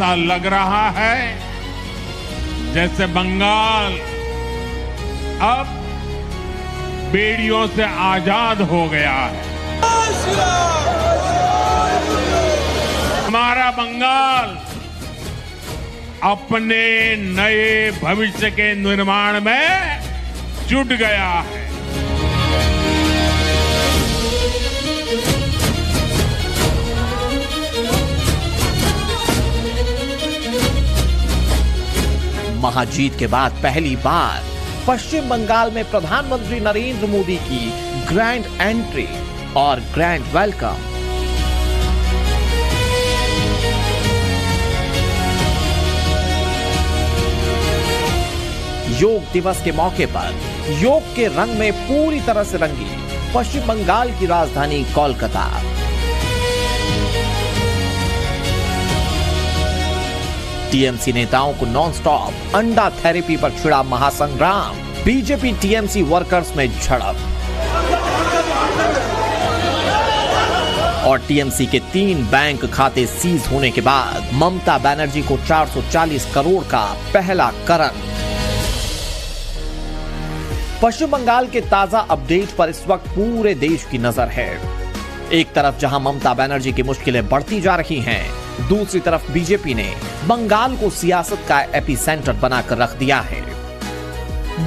ऐसा लग रहा है जैसे बंगाल अब बेड़ियों से आजाद हो गया है। हमारा बंगाल अपने नए भविष्य के निर्माण में जुट गया है। महाजीत के बाद पहली बार पश्चिम बंगाल में प्रधानमंत्री नरेंद्र मोदी की ग्रैंड एंट्री और ग्रैंड वेलकम। योग दिवस के मौके पर योग के रंग में पूरी तरह से रंगी पश्चिम बंगाल की राजधानी कोलकाता। टीएमसी नेताओं को नॉनस्टॉप अंडा थेरेपी पर छिड़ा महासंग्राम। बीजेपी टीएमसी वर्कर्स में झड़प और टीएमसी के 3 बैंक खाते सीज होने के बाद ममता बनर्जी को 440 करोड़ का पहला करण। पश्चिम बंगाल के ताजा अपडेट पर इस वक्त पूरे देश की नजर है। एक तरफ जहां ममता बनर्जी की मुश्किलें बढ़ती जा रही हैं, दूसरी तरफ बीजेपी ने बंगाल को सियासत का एपिसेंटर बनाकर रख दिया है।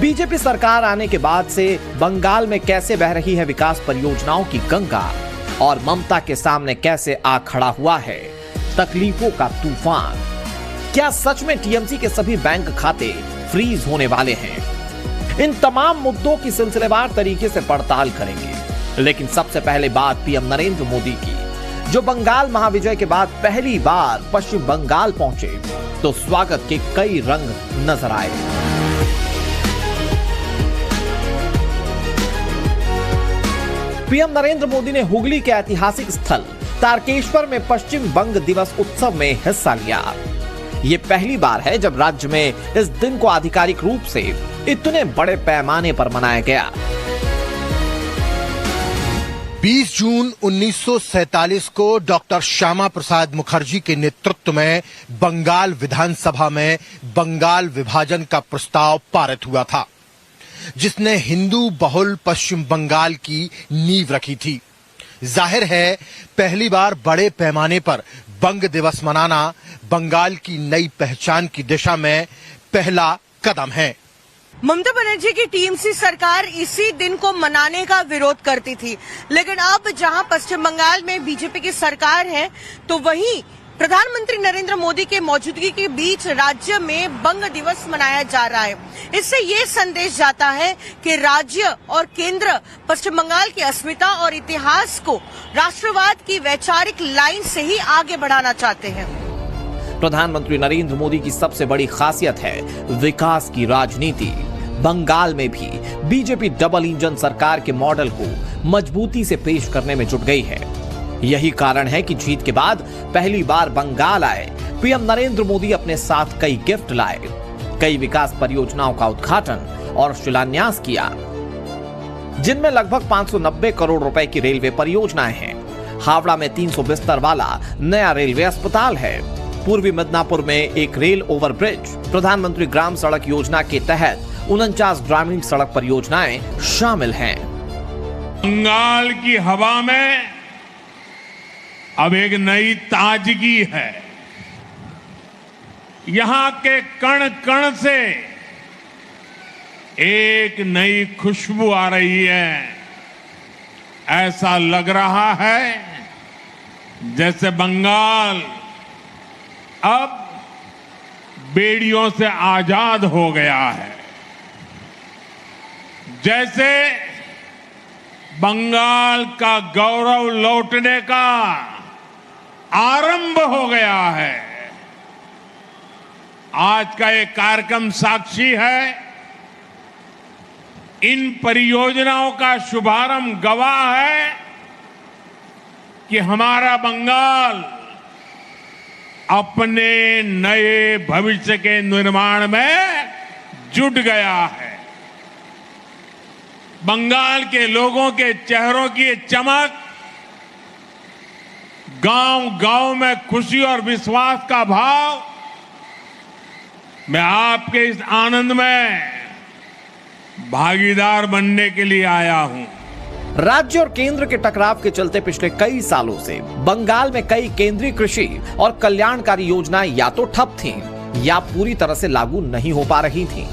बीजेपी सरकार आने के बाद से बंगाल में कैसे बह रही है विकास परियोजनाओं की गंगा और ममता के सामने कैसे आ खड़ा हुआ है तकलीफों का तूफान। क्या सच में टीएमसी के सभी बैंक खाते फ्रीज होने वाले हैं? इन तमाम मुद्दों की सिलसिलेवार तरीके से पड़ताल करेंगे, लेकिन सबसे पहले बात पीएम नरेंद्र मोदी की, जो बंगाल महाविजय के बाद पहली बार पश्चिम बंगाल पहुंचे तो स्वागत के कई रंग नजर आए। पीएम नरेंद्र मोदी ने हुगली के ऐतिहासिक स्थल तारकेश्वर में पश्चिम बंग दिवस उत्सव में हिस्सा लिया। ये पहली बार है जब राज्य में इस दिन को आधिकारिक रूप से इतने बड़े पैमाने पर मनाया गया। 20 जून 1947 को डॉक्टर श्यामा प्रसाद मुखर्जी के नेतृत्व में बंगाल विधानसभा में बंगाल विभाजन का प्रस्ताव पारित हुआ था, जिसने हिंदू बहुल पश्चिम बंगाल की नींव रखी थी। जाहिर है पहली बार बड़े पैमाने पर बंग दिवस मनाना बंगाल की नई पहचान की दिशा में पहला कदम है। ममता बनर्जी की टीएमसी सरकार इसी दिन को मनाने का विरोध करती थी, लेकिन अब जहां पश्चिम बंगाल में बीजेपी की सरकार है तो वहीं प्रधानमंत्री नरेंद्र मोदी के मौजूदगी के बीच राज्य में बंग दिवस मनाया जा रहा है। इससे ये संदेश जाता है कि राज्य और केंद्र पश्चिम बंगाल की अस्मिता और इतिहास को राष्ट्रवाद की वैचारिक लाइन से ही आगे बढ़ाना चाहते हैं। प्रधानमंत्री नरेंद्र मोदी की सबसे बड़ी खासियत है विकास की राजनीति। बंगाल में भी बीजेपी डबल इंजन सरकार के मॉडल को मजबूती से पेश करने में जुट गई है। यही कारण है कि जीत के बाद पहली बार बंगाल आए पीएम नरेंद्र मोदी अपने साथ कई गिफ्ट लाए, कई विकास परियोजनाओं का उद्घाटन और शिलान्यास किया, जिनमें लगभग 590 करोड़ रुपए की रेलवे परियोजनाएं हैं। हावड़ा में 300 बिस्तर वाला नया रेलवे अस्पताल है। पूर्वी मिदनापुर में एक रेल ओवरब्रिज, प्रधानमंत्री ग्राम सड़क योजना के तहत 49 ग्रामीण सड़क परियोजनाएं शामिल हैं। बंगाल की हवा में अब एक नई ताजगी है। यहां के कण कण से एक नई खुशबू आ रही है। ऐसा लग रहा है जैसे बंगाल अब बेड़ियों से आजाद हो गया है। जैसे बंगाल का गौरव लौटने का आरंभ हो गया है। आज का ये कार्यक्रम साक्षी है। इन परियोजनाओं का शुभारंभ गवाह है कि हमारा बंगाल अपने नए भविष्य के निर्माण में जुट गया है। बंगाल के लोगों के चेहरों की चमक गांव-गांव में खुशी और विश्वास का भाव, मैं आपके इस आनंद में भागीदार बनने के लिए आया हूं। राज्य और केंद्र के टकराव के चलते पिछले कई सालों से बंगाल में कई केंद्रीय कृषि और कल्याणकारी योजनाएं या तो ठप थीं या पूरी तरह से लागू नहीं हो पा रही थीं।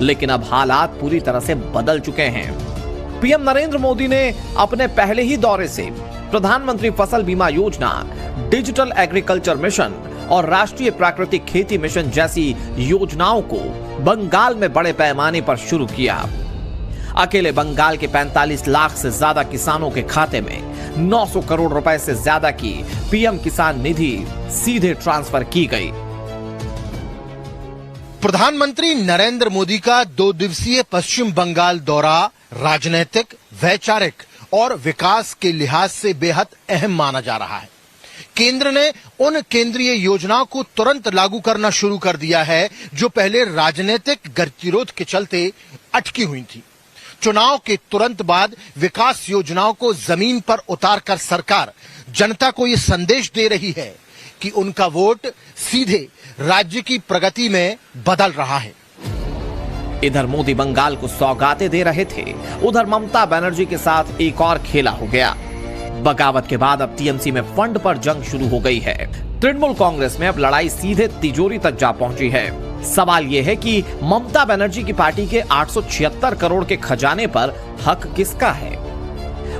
लेकिन अब हालात पूरी तरह से बदल चुके हैं। पीएम नरेंद्र मोदी ने अपने पहले ही दौरे से प्रधानमंत्री फसल बीमा योजना, डिजिटल एग्रीकल्चर मिशन और राष्ट्रीय प्राकृतिक खेती मिशन जैसी योजनाओं को बंगाल में बड़े पैमाने पर शुरू किया। अकेले बंगाल के 45 लाख से ज्यादा किसानों के खाते में 900 करोड़ रुपए से ज्यादा की पीएम किसान निधि सीधे ट्रांसफर की गई। प्रधानमंत्री नरेंद्र मोदी का 2 दिवसीय पश्चिम बंगाल दौरा राजनीतिक, वैचारिक और विकास के लिहाज से बेहद अहम माना जा रहा है। केंद्र ने उन केंद्रीय योजनाओं को तुरंत लागू करना शुरू कर दिया है जो पहले राजनीतिक गतिरोध के चलते अटकी हुई थी। चुनाव के तुरंत बाद विकास योजनाओं को जमीन पर उतारकर सरकार जनता को यह संदेश दे रही है कि उनका वोट सीधे राज्य की प्रगति में बदल रहा है। इधर मोदी बंगाल को सौगातें दे रहे थे, उधर ममता बनर्जी के साथ एक और खेला हो गया। बगावत के बाद अब टीएमसी में फंड पर जंग शुरू हो गई है। तृणमूल कांग्रेस में अब लड़ाई सीधे तिजोरी तक जा पहुंची है। सवाल यह है कि ममता बनर्जी की पार्टी के 876 करोड़ के खजाने पर हक किसका है।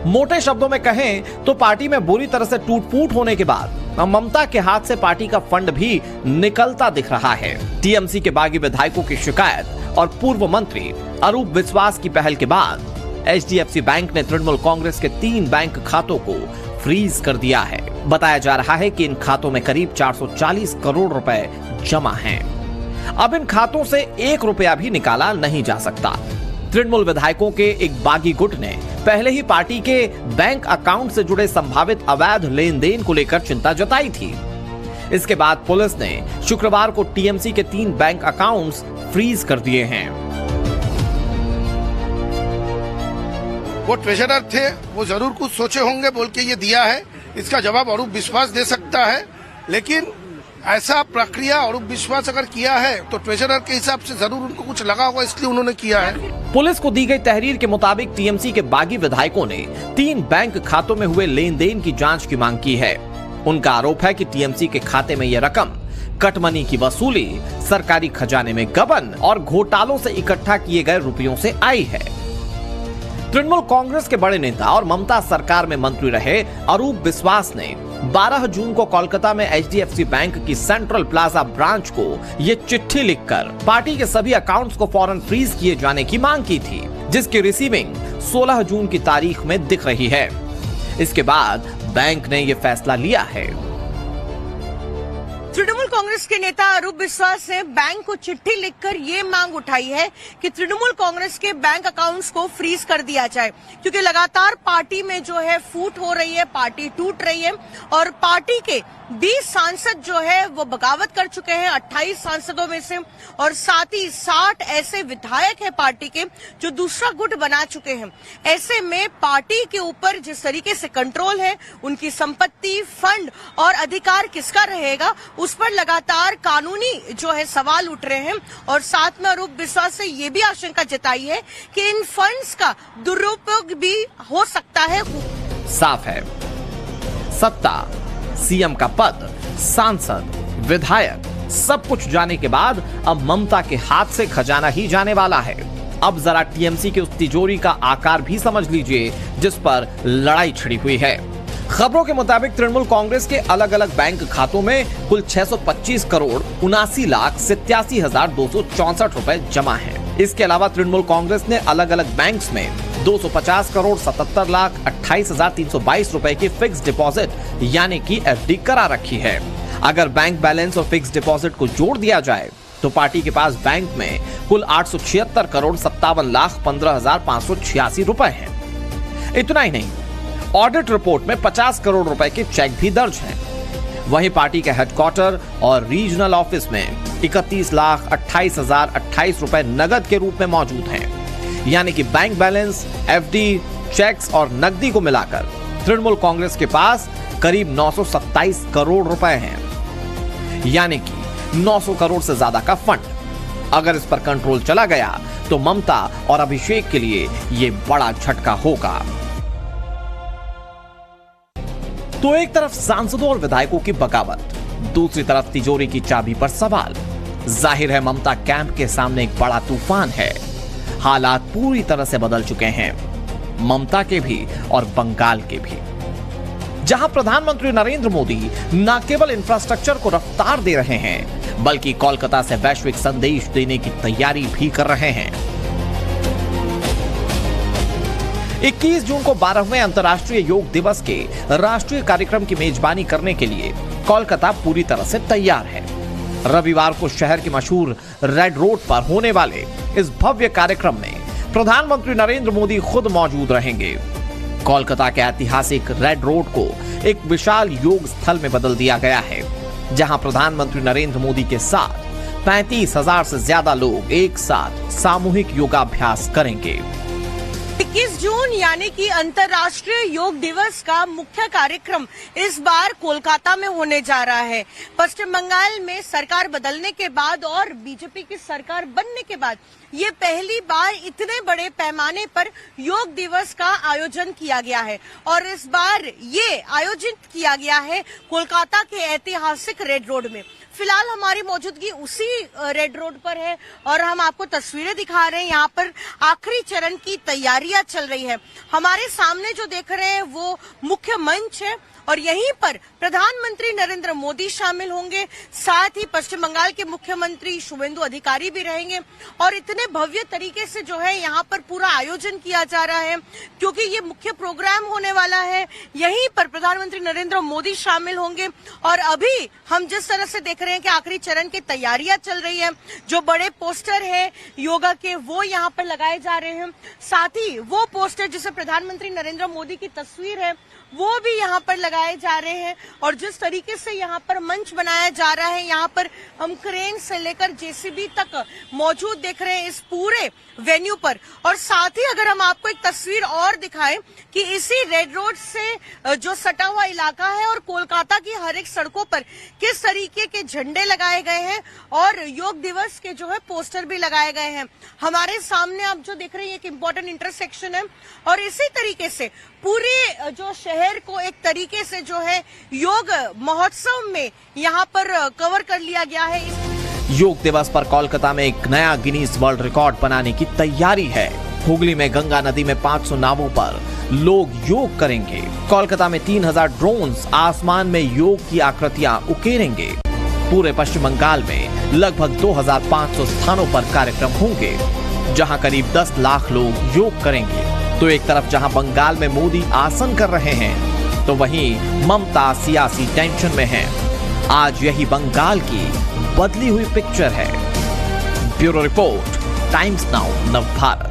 मोटे शब्दों में कहें तो पार्टी में बुरी तरह से टूट-फूट होने के बाद ममता के हाथ से पार्टी का फंड भी निकलता दिख रहा है। टीएमसी के बागी विधायकों की शिकायत और पूर्व मंत्री अरूप विश्वास की पहल के बाद एचडीएफसी बैंक ने तृणमूल कांग्रेस के 3 बैंक खातों को फ्रीज कर दिया है। बताया जा रहा है कि इन खातों में करीब 440 करोड़ रुपए जमा हैं। अब इन खातों से 1 रुपया भी निकाला नहीं जा सकता। तृणमूल विधायकों के एक बागी गुट ने पहले ही पार्टी के बैंक अकाउंट से जुड़े संभावित अवैध लेन देन को लेकर चिंता जताई थी। इसके बाद पुलिस ने शुक्रवार को टीएमसी के 3 बैंक अकाउंट्स फ्रीज कर दिए हैं। वो ट्रेजरर थे, वो जरूर कुछ सोचे होंगे बोल के ये दिया है। इसका जवाब अरूप विश्वास दे सकता है, लेकिन ऐसा प्रक्रिया अरूप विश्वास अगर किया है तो ट्रेजरर के हिसाब से जरूर उनको कुछ लगा होगा, इसलिए उन्होंने किया है। पुलिस को दी गई तहरीर के मुताबिक टीएमसी के बागी विधायकों ने 3 बैंक खातों में हुए लेन देन की जांच की मांग की है। उनका आरोप है कि टीएमसी के खाते में यह रकम कटमनी की वसूली, सरकारी खजाने में गबन और घोटालों से इकट्ठा किए गए रुपयों से आई है। तृणमूल कांग्रेस के बड़े नेता और ममता सरकार में मंत्री रहे अरूप विश्वास ने 12 जून को कोलकाता में एचडीएफसी बैंक की सेंट्रल प्लाजा ब्रांच को ये चिट्ठी लिखकर पार्टी के सभी अकाउंट्स को फौरन फ्रीज किए जाने की मांग की थी, जिसकी रिसीविंग 16 जून की तारीख में दिख रही है। इसके बाद बैंक ने यह फैसला लिया है। तृणमूल कांग्रेस के नेता अरूप विश्वास ने बैंक को चिट्ठी लिखकर ये मांग उठाई है कि तृणमूल कांग्रेस के बैंक अकाउंट्स को फ्रीज कर दिया जाए, क्योंकि लगातार पार्टी में जो है फूट हो रही है, पार्टी टूट रही है और पार्टी के 20 सांसद जो है वो बगावत कर चुके हैं 28 सांसदों में से, और साथ ही 60 ऐसे विधायक हैं पार्टी के जो दूसरा गुट बना चुके हैं। ऐसे में पार्टी के ऊपर जिस तरीके से कंट्रोल है, उनकी संपत्ति, फंड और अधिकार किसका रहेगा, उस पर लगातार कानूनी जो है सवाल उठ रहे हैं। और साथ में अरूप विश्वास से ये भी आशंका जताई है कि इन फंड्स का दुरुपयोग भी हो सकता है। साफ है, सत्ता, सीएम का पद, सांसद, विधायक सब कुछ जाने के बाद अब ममता के हाथ से खजाना ही जाने वाला है। अब जरा टीएमसी की उस तिजोरी का आकार भी समझ लीजिए जिस पर लड़ाई छिड़ी हुई है। खबरों के मुताबिक तृणमूल कांग्रेस के अलग अलग बैंक खातों में कुल 625 करोड़ 79,87,264 रुपए जमा है। इसके अलावा तृणमूल कांग्रेस ने अलग अलग बैंक्स में 250 करोड़ 77,28,322 रुपए की फिक्स डिपॉजिट यानी कि एफडी करा रखी है। अगर बैंक बैलेंस और फिक्स डिपॉजिट को जोड़ दिया जाए तो पार्टी के पास बैंक में कुल 876 करोड़ 57,15,586 रुपए हैं। इतना ही नहीं, ऑडिट रिपोर्ट में 50 करोड़ रुपए के चेक भी दर्ज हैं। वहीं पार्टी के हेडक्वार्टर और रीजनल ऑफिस में 31,28,028 रुपए नगद के रूप में मौजूद हैं। यानी कि बैंक बैलेंस, एफडी, चेक्स और नकदी को मिलाकर तृणमूल कांग्रेस के पास करीब 927 करोड़ रुपए हैं, यानी कि 900 करोड़ से ज्यादा का फंड। अगर इस पर कंट्रोल चला गया तो ममता और अभिषेक के लिए यह बड़ा झटका होगा। तो एक तरफ सांसदों और विधायकों की बगावत, दूसरी तरफ तिजोरी की चाबी पर सवाल। जाहिर है ममता कैंप के सामने एक बड़ा तूफान है। हालात पूरी तरह से बदल चुके हैं, ममता के भी और बंगाल के भी। जहां प्रधानमंत्री नरेंद्र मोदी न केवल इंफ्रास्ट्रक्चर को रफ्तार दे रहे हैं, बल्कि कोलकाता से वैश्विक संदेश देने की तैयारी भी कर रहे हैं। 21 जून को 12वें अंतर्राष्ट्रीय योग दिवस के राष्ट्रीय कार्यक्रम की मेजबानी करने के लिए कोलकाता पूरी तरह से तैयार है। रविवार को शहर के मशहूर रेड रोड पर होने वाले इस भव्य कार्यक्रम में प्रधानमंत्री नरेंद्र मोदी खुद मौजूद रहेंगे। कोलकाता के ऐतिहासिक रेड रोड को एक विशाल योग स्थल में बदल दिया गया है, जहां प्रधानमंत्री नरेंद्र मोदी के साथ 35,000 से ज्यादा लोग एक साथ सामूहिक योगाभ्यास करेंगे। 21 जून यानी कि अंतर्राष्ट्रीय योग दिवस का मुख्य कार्यक्रम इस बार कोलकाता में होने जा रहा है। पश्चिम बंगाल में सरकार बदलने के बाद और बीजेपी की सरकार बनने के बाद ये पहली बार इतने बड़े पैमाने पर योग दिवस का आयोजन किया गया है और इस बार ये आयोजित किया गया है कोलकाता के ऐतिहासिक रेड रोड में। फिलहाल हमारी मौजूदगी उसी रेड रोड पर है और हम आपको तस्वीरें दिखा रहे हैं। यहाँ पर आखिरी चरण की तैयारियां चल रही है। हमारे सामने जो देख रहे हैं वो मुख्य मंच है और यहीं पर प्रधानमंत्री नरेंद्र मोदी शामिल होंगे, साथ ही पश्चिम बंगाल के मुख्यमंत्री शुभेंदु अधिकारी भी रहेंगे और इतने भव्य तरीके से जो है यहाँ पर पूरा आयोजन किया जा रहा है क्योंकि ये मुख्य प्रोग्राम होने वाला है। यहीं पर प्रधानमंत्री नरेंद्र मोदी शामिल होंगे और अभी हम जिस तरह से देख रहे हैं कि आखिरी चरण की तैयारियां चल रही है, जो बड़े पोस्टर है योगा के वो यहाँ पर लगाए जा रहे हैं, साथ ही वो पोस्टर जिसे प्रधानमंत्री नरेंद्र मोदी की तस्वीर है वो भी यहाँ पर लगाए जा रहे हैं और जिस तरीके से यहाँ पर मंच बनाया जा रहा है, यहाँ पर हम क्रेन से लेकर जेसीबी तक मौजूद देख रहे हैं इस पूरे वेन्यू पर। और साथ ही अगर हम आपको एक तस्वीर और दिखाएं कि इसी रेड रोड से जो सटा हुआ इलाका है और कोलकाता की हर एक सड़कों पर किस तरीके के झंडे लगाए गए हैं और योग दिवस के जो है पोस्टर भी लगाए गए हैं। हमारे सामने आप जो देख रहे हैं एक इम्पोर्टेंट इंटरसेक्शन है और इसी तरीके से पूरे जो शहर को एक तरीके से जो है योग महोत्सव में यहाँ पर कवर कर लिया गया है। योग दिवस पर कोलकाता में एक नया गिनीज वर्ल्ड रिकॉर्ड बनाने की तैयारी है। हुगली में गंगा नदी में 500 नावों पर लोग योग करेंगे। कोलकाता में 3000 ड्रोन्स आसमान में योग की आकृतियां उकेरेंगे। पूरे पश्चिम बंगाल में लगभग 2500 स्थानों पर कार्यक्रम होंगे, जहां करीब 10 लाख लोग योग करेंगे। तो एक तरफ जहां बंगाल में मोदी आसन कर रहे हैं, तो वहीं ममता सियासी टेंशन में है। आज यही बंगाल की बदली हुई पिक्चर है। Bureau report, times now Navbharat.